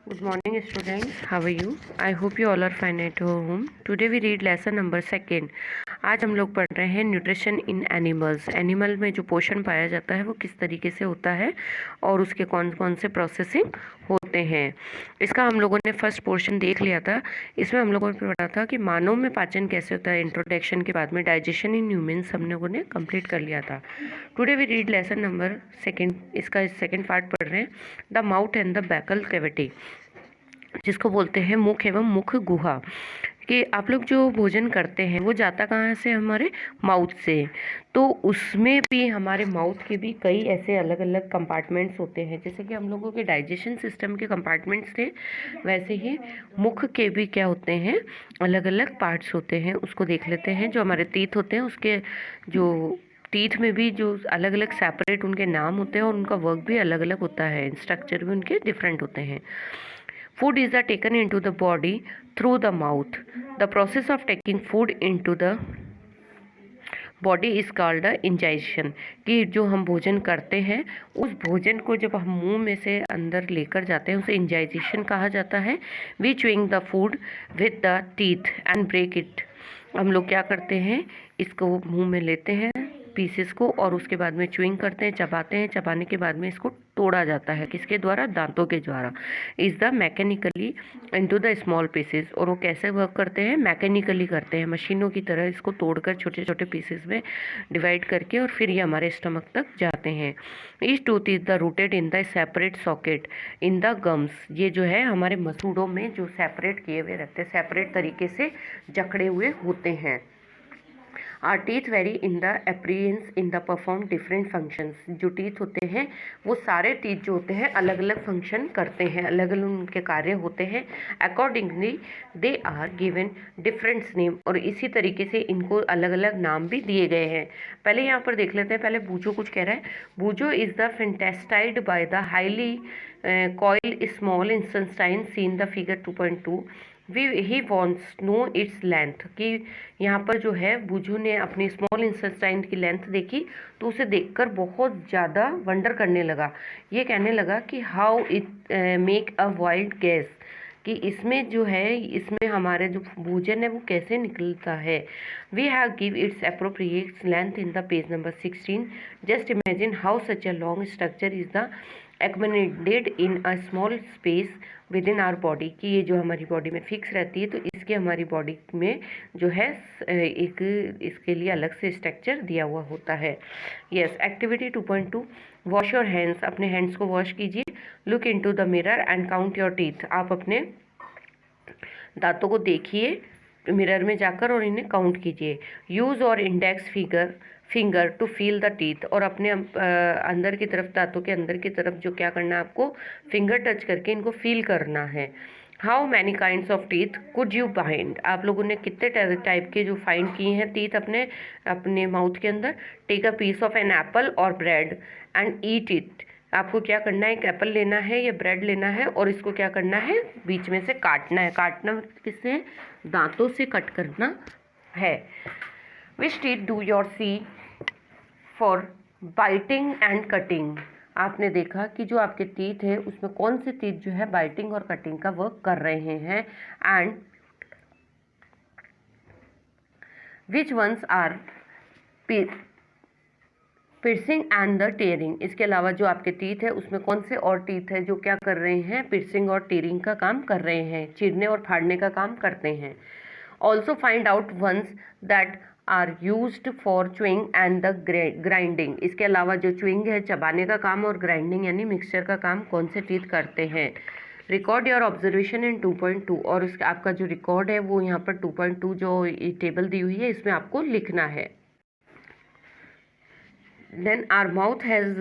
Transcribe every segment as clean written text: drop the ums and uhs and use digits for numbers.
Good morning, students. How are you? I hope you all are fine at home. Today we read lesson number 2. आज हम लोग पढ़ रहे हैं nutrition in animals. Animal में जो पोषण पाया जाता है वो किस तरीके से होता है और उसके कौन कौन से प्रोसेसिंग होते हैं। इसका हम लोगों ने फर्स्ट पोर्शन देख लिया था। इसमें हम लोगों ने पढ़ा था कि मानव में पाचन कैसे होता है। इंट्रोडक्शन के बाद में डाइजेशन इन ह्यूमंस हम लोगों ने कंप्लीट कर लिया था। Today we read lesson number 2। इसका सेकेंड पार्ट पढ़ रहे हैं, the mouth and the buccal cavity, जिसको बोलते हैं मुख एवं मुख गुहा। कि आप लोग जो भोजन करते हैं वो जाता कहाँ से, हमारे माउथ से। तो उसमें भी हमारे माउथ के भी कई ऐसे अलग अलग कंपार्टमेंट्स होते हैं। जैसे कि हम लोगों के डाइजेशन सिस्टम के कंपार्टमेंट्स थे, वैसे ही मुख के भी क्या होते हैं, अलग अलग पार्ट्स होते हैं। उसको देख लेते हैं। जो हमारे टीथ होते हैं, उसके जो टीथ में भी जो अलग अलग सेपरेट उनके नाम होते हैं और उनका वर्क भी अलग अलग होता है, स्ट्रक्चर भी उनके डिफरेंट होते हैं। Food is taken into the body through the mouth. The process of taking food into the body is called the ingestion. कि जो हम भोजन करते हैं उस भोजन को जब हम मुंह में से अंदर लेकर जाते हैं उसे इंजाइजेशन कहा जाता है। We chewing the food with the teeth and break it. हम लोग क्या करते हैं, इसको मुंह में लेते हैं पीसेस को और उसके बाद में च्यूइंग करते हैं, चबाते हैं। चबाने के बाद में इसको तोड़ा जाता है, किसके द्वारा, दांतों के द्वारा। Is the mechanically into the small pieces. और वो कैसे वर्क करते हैं, मैकेनिकली करते हैं, मशीनों की तरह इसको तोड़कर छोटे छोटे पीसेस में डिवाइड करके और फिर ये हमारे स्टमक तक जाते हैं। Each tooth is the rooted in the separate socket in the gums. ये जो है हमारे मसूड़ों में जो सेपरेट किए हुए रहते हैं, सेपरेट तरीके से जकड़े हुए होते हैं। Are teeth very in the appearance in the perform different functions. जो टीथ होते हैं वो सारे टीथ जो होते हैं अलग अलग फंक्शन करते हैं, अलग अलग उनके कार्य होते हैं। Accordingly they are given different name. और इसी तरीके से इनको अलग अलग नाम भी दिए गए हैं। पहले यहाँ पर देख लेते हैं। पहले बूजो कुछ कह रहा है। बूजो इज द फेंटेस्टाइड by the highly coil small intestine seen the figure 2.2। He wants know its length. कि यहाँ पर जो है बूझू ने अपनी स्मॉल इंटेस्टाइन की लेंथ देखी तो उसे देखकर बहुत ज़्यादा वंडर करने लगा। ये कहने लगा कि how it make a wild gas. कि इसमें जो है, इसमें हमारे जो भोजन है वो कैसे निकलता है। We have give its appropriate length in the page number 16। Just imagine how such a long structure is the accommodated in a small space within our body। कि ये जो हमारी बॉडी में फिक्स रहती है तो इसके हमारी बॉडी में जो है एक इसके लिए अलग से स्ट्रक्चर दिया हुआ होता है। Yes, activity 2.2, wash your hands. अपने हैंड्स को वॉश कीजिए। Look into the mirror and count your teeth. आप अपने दांतों को देखिए मिरर में जाकर और इन्हें काउंट कीजिए। यूज़ और index finger to feel the teeth. और अपने अंदर की तरफ, दांतों के अंदर की तरफ जो क्या करना है, आपको फिंगर टच करके इनको फील करना है। How many kinds of teeth could you find. आप लोगों ने कितने टाइप के जो फाइंड किए हैं टीथ अपने अपने माउथ के अंदर। Take a piece of an apple और ब्रेड एंड ईट इट। आपको क्या करना है, एक एप्पल लेना है या ब्रेड लेना है और इसको क्या करना है, बीच में से काटना है। काटना किससे, दांतों से कट करना है। Which teeth do your see for biting and cutting. आपने देखा कि जो आपके टीथ है उसमें कौन से टीथ जो है बाइटिंग और कटिंग का वर्क कर रहे हैं। And which ones are piercing and the tearing. इसके अलावा जो आपके टीथ है उसमें कौन से और टीथ है जो क्या कर रहे हैं, पिर्सिंग और टेयरिंग का काम कर रहे हैं, चीरने और फाड़ने का काम करते हैं। Also find out ones that are used for chewing and the grinding. इसके अलावा जो च्यूइंग है, चबाने का काम, और ग्राइंडिंग यानी मिक्सचर का काम कौन से टीथ करते हैं। रिकॉर्ड योर ऑब्जर्वेशन इन 2.2। और उसका आपका जो रिकॉर्ड है वो यहाँ पर 2.2 जो टेबल दी हुई है इसमें आपको लिखना है। Then our mouth has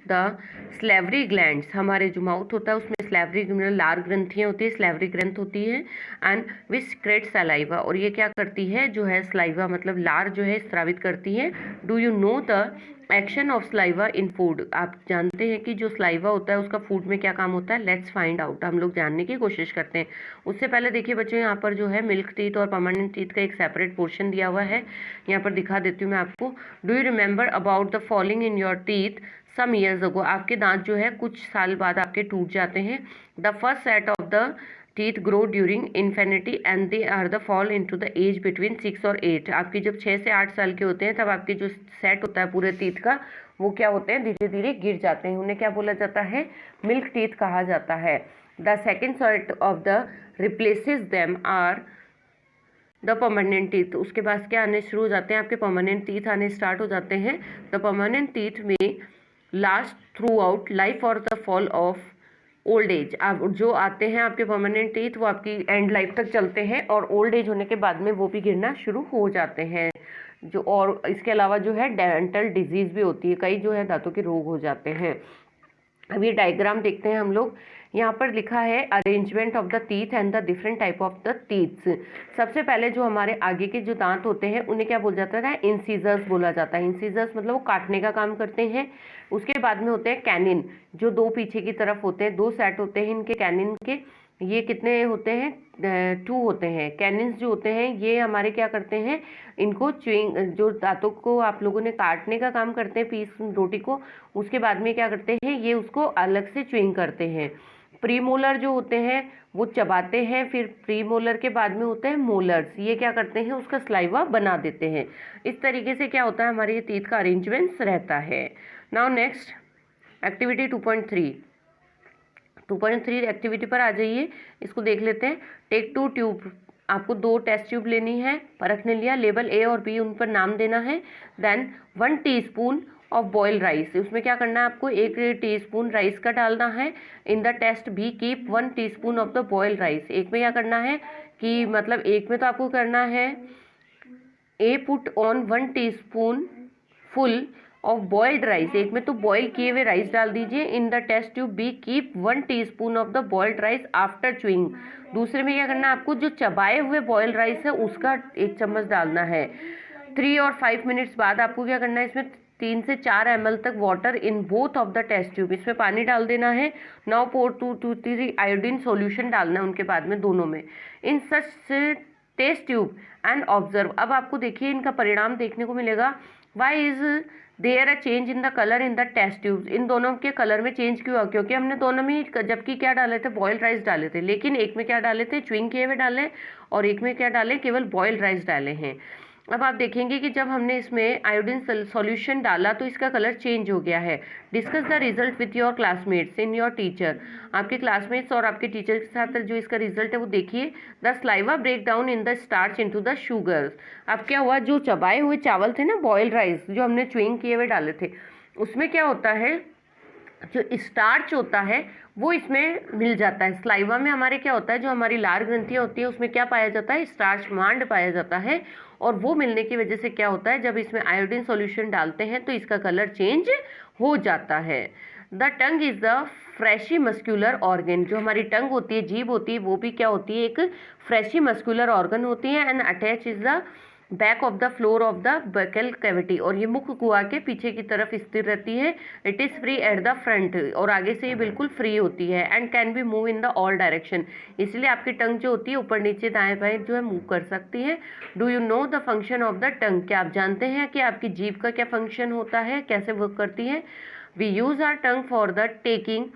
the salivary glands. हमारे जो माउथ होता है उसमें स्लेवरी लार ग्रंथियाँ होती है, स्लेवरी ग्रंथ होती है। And which crate saliva. और ये क्या करती है, जो है सलाइवा मतलब लार जो है स्रावित करती है। Do you know the action of saliva in food. आप जानते हैं कि जो सलाइवा होता है उसका फूड में क्या काम होता है। Let's find out. हम लोग जानने की कोशिश करते हैं। उससे पहले देखिए बच्चों, यहाँ पर जो है मिल्क टीथ और परमानेंट टीथ का एक सेपरेट पोर्शन दिया हुआ है। यहाँ पर दिखा देती हूँ मैं आपको। Do you remember about the falling in your teeth some years ago, आपके दांत जो है कुछ साल बाद आपके टूट जाते हैं। The first set of the teeth grow during infancy and they are the fall into the age between 6 और 8। आपकी जब 6 से 8 साल के होते हैं तब आपके जो सेट होता है पूरे टीथ का, वो क्या होते हैं, धीरे धीरे गिर जाते हैं। उन्हें क्या बोला जाता है, मिल्क टीथ कहा जाता है। The second set of the replaces them are the permanent teeth. उसके बाद क्या आने शुरू हो जाते हैं, आपके परमानेंट टीथ आने स्टार्ट हो जाते हैं। द परमानेंट टीथ में लास्ट थ्रू आउट लाइफ और the fall of old age. अब जो आते हैं आपके परमानेंट टीथ वो आपकी एंड लाइफ तक चलते हैं और ओल्ड एज होने के बाद में वो भी गिरना शुरू हो जाते हैं। जो और इसके अलावा जो है डेंटल डिजीज भी होती है, कई जो है दांतों के रोग हो जाते हैं। अब ये डायग्राम देखते हैं हम लोग। यहाँ पर लिखा है arrangement of the teeth and the different type of the teeths. सबसे पहले जो हमारे आगे के जो दांत होते हैं उन्हें क्या बोला जाता है, इंसीजर्स बोला जाता है। इंसीजर्स मतलब वो काटने का काम करते हैं। उसके बाद में होते हैं कैनिन, जो दो पीछे की तरफ होते हैं, दो सेट होते हैं इनके कैनिन के। ये कितने होते हैं, 2 होते हैं। कैनिन्स जो होते हैं ये हमारे क्या करते हैं, इनको च्युइंग, जो दांतों को आप लोगों ने काटने का काम करते हैं पीस रोटी को, उसके बाद में क्या करते हैं, ये उसको अलग से च्युइंग करते हैं। प्रीमोलर जो होते हैं वो चबाते हैं, फिर प्रीमोलर के बाद में होते हैं मोलर्स, ये क्या करते हैं, उसका स्लाइवा बना देते हैं। इस तरीके से क्या होता है, हमारे ये टीथ का अरेंजमेंट्स रहता है। नाउ नेक्स्ट एक्टिविटी 2.3 एक्टिविटी पर आ जाइए, इसको देख लेते हैं। टेक 2 ट्यूब, आपको 2 टेस्ट ट्यूब लेनी है, परखने लिया, लेवल ए और बी उन पर नाम देना है। Then 1 teaspoon of boil rice, उसमें क्या करना है, आपको 1 टीस्पून राइस का डालना है। In the test be keep 1 teaspoon of the boil rice, एक में क्या करना है कि मतलब एक में तो आपको करना है a put on 1 teaspoon full of boiled rice, एक में तो बॉईल किए हुए राइस डाल दीजिए। In the test tube B keep 1 teaspoon of the boiled rice after chewing, दूसरे में क्या करना है, आपको जो चबाए हुए बॉइल्ड राइस है उसका 1 चम्मच डालना है। 3 और 5 मिनट्स बाद आपको क्या करना है, इसमें 3 से 4 ml तक water in both of the test tube, इसमें पानी डाल देना है। Now pour 2 to 3 iodine solution डालना है उनके बाद में, दोनों में, in such test tube and observe. अब आपको देखिए इनका परिणाम देखने को मिलेगा। Why is there a change in the colour in the test tubes, इन दोनों के कलर में चेंज क्यों हुआ, क्योंकि हमने दोनों में जबकि क्या डाले थे, बॉइल्ड राइस डाले थे, लेकिन एक में क्या डाले थे, च्युइंग किए हुए डाले, और एक में क्या डाले, केवल बॉइल्ड राइस डाले हैं। अब आप देखेंगे कि जब हमने इसमें आयोडीन सॉल्यूशन डाला तो इसका कलर चेंज हो गया है। Discuss the result with your classmates in your teacher, आपके क्लासमेट्स और आपके टीचर के साथ जो इसका रिजल्ट है वो देखिए। The saliva break down in the starch into the sugars, अब क्या हुआ, जो चबाए हुए चावल थे ना, बॉइल्ड राइस जो हमने च्युइंग किए हुए डाले थे, उसमें क्या होता है, जो स्टार्च होता है वो इसमें मिल जाता है। स्लाइवा में हमारे क्या होता है, जो हमारी लार ग्रंथियाँ होती है उसमें क्या पाया जाता है, स्टार्च मांड पाया जाता है, और वो मिलने की वजह से क्या होता है, जब इसमें आयोडीन सॉल्यूशन डालते हैं तो इसका कलर चेंज हो जाता है। The tongue is the freshie muscular organ, जो हमारी टंग होती है, जीभ होती है, वो भी क्या होती है, एक फ्रेशी मस्क्यूलर ऑर्गन होती है। And attach is the back of the floor of the buccal cavity, और ये मुख गुहा के पीछे की तरफ स्थिर रहती है। It is free at the front, और आगे से ये बिल्कुल फ्री होती है। And can be move in the all direction, इसलिए आपकी टंग जो होती है ऊपर नीचे दाएं बाएं जो है मूव कर सकती है। Do you know the function of the tongue, क्या आप जानते हैं कि आपकी जीभ का क्या फंक्शन होता है, कैसे वर्क करती है। We use our tongue for the taking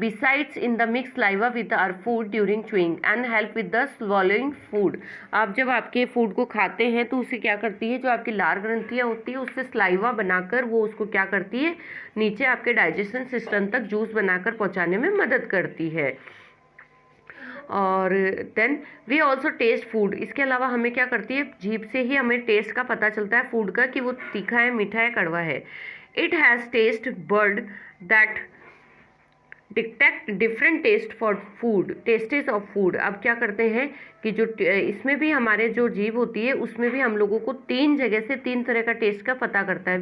besides in the mix saliva with our food during chewing and help with the swallowing food, आप जब आपके फूड को खाते हैं तो उसे क्या करती है, जो आपकी लार ग्रंथियाँ होती है उससे स्लाइवा बनाकर वो उसको क्या करती है, नीचे आपके डाइजेशन सिस्टम तक जूस बनाकर पहुँचाने में मदद करती है। और then we also taste food, इसके अलावा हमें क्या करती है, जीभ से ही हमें टेस्ट का पता चलता है फूड का कि वो तीखा है, मीठा है, कड़वा है। It has taste bud that detect different taste for food, tastes of food. अब क्या करते हैं कि जो इसमें भी हमारे जो जीभ होती है उसमें भी हम लोगों को 3 जगह से 3 तरह का टेस्ट का पता करता है।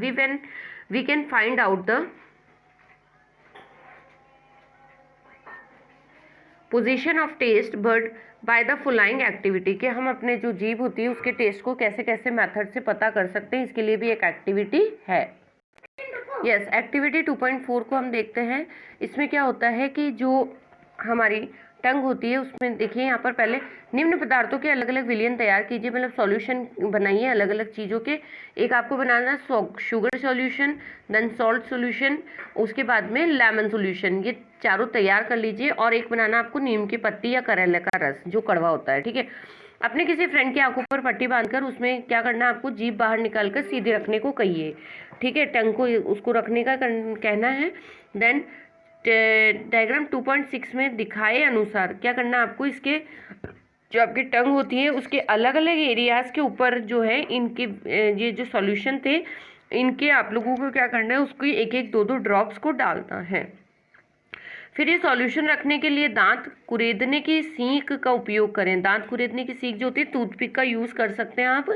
We can find out the position of taste bud by the following activity, कि हम अपने जो जीभ होती है उसके टेस्ट को कैसे कैसे मेथड से पता कर सकते हैं, इसके लिए भी एक एक्टिविटी है। यस, एक्टिविटी 2.4 को हम देखते हैं। इसमें क्या होता है कि जो हमारी टंग होती है उसमें देखिए यहाँ पर पहले निम्न पदार्थों के अलग अलग विलयन तैयार कीजिए, मतलब सॉल्यूशन बनाइए अलग अलग चीज़ों के। एक आपको बनाना है sugar solution, then salt solution, उसके बाद में लेमन सॉल्यूशन, ये चारों तैयार कर लीजिए। और एक बनाना आपको नीम की पत्ती या करेले का रस जो कड़वा होता है, ठीक है। अपने किसी फ्रेंड की आंखों पर पट्टी बांधकर उसमें क्या करना है आपको, जीभ बाहर निकालकर सीधे रखने को कहिए, ठीक है। टंग को उसको रखने का कहना है। देन डायग्राम 2.6 में दिखाए अनुसार क्या करना है आपको, इसके जो आपकी टंग होती है उसके अलग अलग एरियाज के ऊपर जो है इनके ये जो सॉल्यूशन थे इनके आप लोगों को क्या करना है, उसकी एक एक दो दो ड्रॉप्स को डालना है। फिर ये सॉल्यूशन रखने के लिए दांत कुरेदने की सीख का उपयोग करें। दांत कुरेदने की सीख जो होती है टूथपिक का यूज़ कर सकते हैं आप।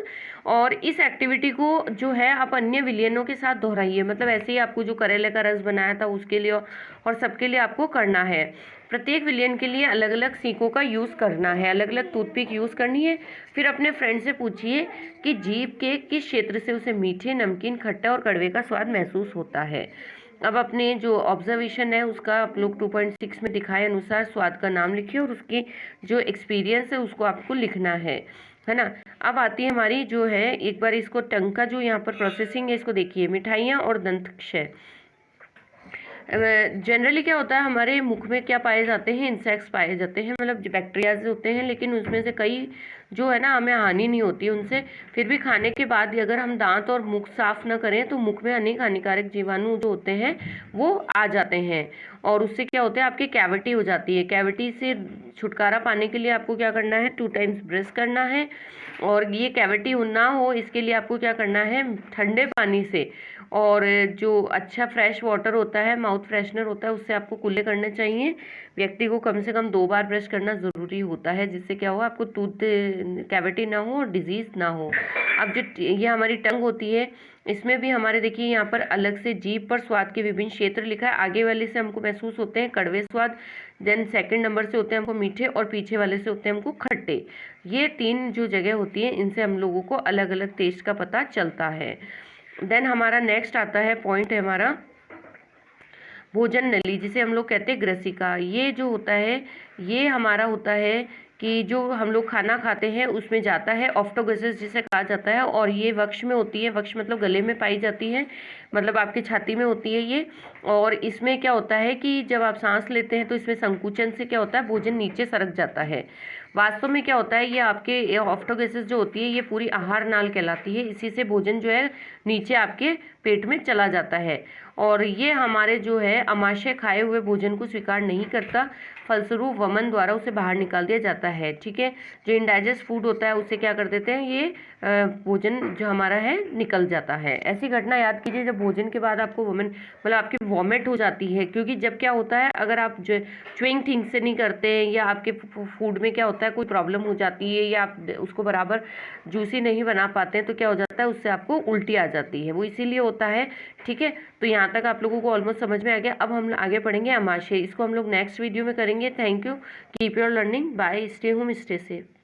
और इस एक्टिविटी को जो है आप अन्य विलयनों के साथ दोहराइए, मतलब ऐसे ही आपको जो करेले का रस बनाया था उसके लिए और सबके लिए आपको करना है। प्रत्येक विलयन के लिए अलग अलग सीखों का यूज़ करना है, अलग अलग टूथपिक यूज़ करनी है। फिर अपने फ्रेंड से पूछिए कि जीभ के किस क्षेत्र से उसे मीठे, नमकीन, खट्टा और कड़वे का स्वाद महसूस होता है। अब अपने जो ऑब्जर्वेशन है उसका आप लोग 2.6 में दिखाए अनुसार स्वाद का नाम लिखिए और उसकी जो एक्सपीरियंस है उसको आपको लिखना है ना। अब आती है हमारी जो है, एक बार इसको टंग का जो यहाँ पर प्रोसेसिंग है इसको देखिए। मिठाइयाँ और दंत क्षय, जनरली क्या होता है हमारे मुख में क्या पाए जाते हैं, इंसेक्ट्स पाए जाते हैं, मतलब बैक्टीरियाज होते हैं, लेकिन उसमें से कई जो है ना हमें हानि नहीं होती है उनसे। फिर भी खाने के बाद अगर हम दांत और मुख साफ न करें तो मुख में अनेक हानिकारक जीवाणु जो होते हैं वो आ जाते हैं और उससे क्या होता है आपकी कैविटी हो जाती है। कैविटी से छुटकारा पाने के लिए आपको क्या करना है, 2 टाइम्स ब्रश करना है। और ये कैविटी ना हो इसके लिए आपको क्या करना है, ठंडे पानी से और जो अच्छा फ्रेश वाटर होता है, माउथ फ्रेशनर होता है, उससे आपको कुल्ले करने चाहिए। व्यक्ति को कम से कम 2 बार ब्रश करना ज़रूरी होता है, जिससे क्या हो आपको टूथ कैविटी ना हो और डिजीज़ ना हो। अब जो ये हमारी टंग होती है इसमें भी हमारे देखिए यहाँ पर अलग से जीभ पर स्वाद के विभिन्न क्षेत्र लिखा है। आगे वाले से हमको महसूस होते हैं कड़वे स्वाद, देन सेकंड नंबर से होते हैं हमको मीठे और पीछे वाले से होते हैं हमको खट्टे। ये 3 जो जगह होती है इनसे हम लोगों को अलग अलग टेस्ट का पता चलता है। देन हमारा नेक्स्ट आता है पॉइंट है हमारा भोजन नली, जिसे हम लोग कहते हैं ग्रसिका। ये जो होता है ये हमारा होता है कि जो हम लोग खाना खाते हैं उसमें जाता है, ऑफ्टोगेसिस जिसे कहा जाता है। और ये वक्ष में होती है, वक्ष मतलब गले में पाई जाती है, मतलब आपकी छाती में होती है ये। और इसमें क्या होता है कि जब आप सांस लेते हैं तो इसमें संकुचन से क्या होता है भोजन नीचे सरक जाता है। वास्तव में क्या होता है ये आपके ऑफ्टोगेसिस जो होती है ये पूरी आहार नाल कहलाती है, इसी से भोजन जो है नीचे आपके पेट में चला जाता है। और ये हमारे जो है आमाशय खाए हुए भोजन को स्वीकार नहीं करता, फलस्वरूप वमन द्वारा उसे बाहर निकाल दिया जाता है, ठीक है। जो इनडाइजेस्ट फूड होता है उसे क्या कर देते हैं, ये भोजन जो हमारा है निकल जाता है। ऐसी घटना याद कीजिए जब भोजन के बाद आपको वमन मतलब आपकी वॉमिट हो जाती है, क्योंकि जब क्या होता है अगर आप जो च्युइंग थिंग से नहीं करते या आपके फूड में क्या होता है कोई प्रॉब्लम हो जाती है या आप उसको बराबर जूसी नहीं बना पाते हैं तो क्या हो जाता है उससे आपको उल्टी आ जाती है, वो इसीलिए होता है, ठीक है। तो यहाँ तक आप लोगों को ऑलमोस्ट समझ में आ गया। अब हम आगे पढ़ेंगे आमाशय, इसको हम लोग नेक्स्ट वीडियो में करेंगे। Thank you, keep your learning, bye, stay home, stay safe.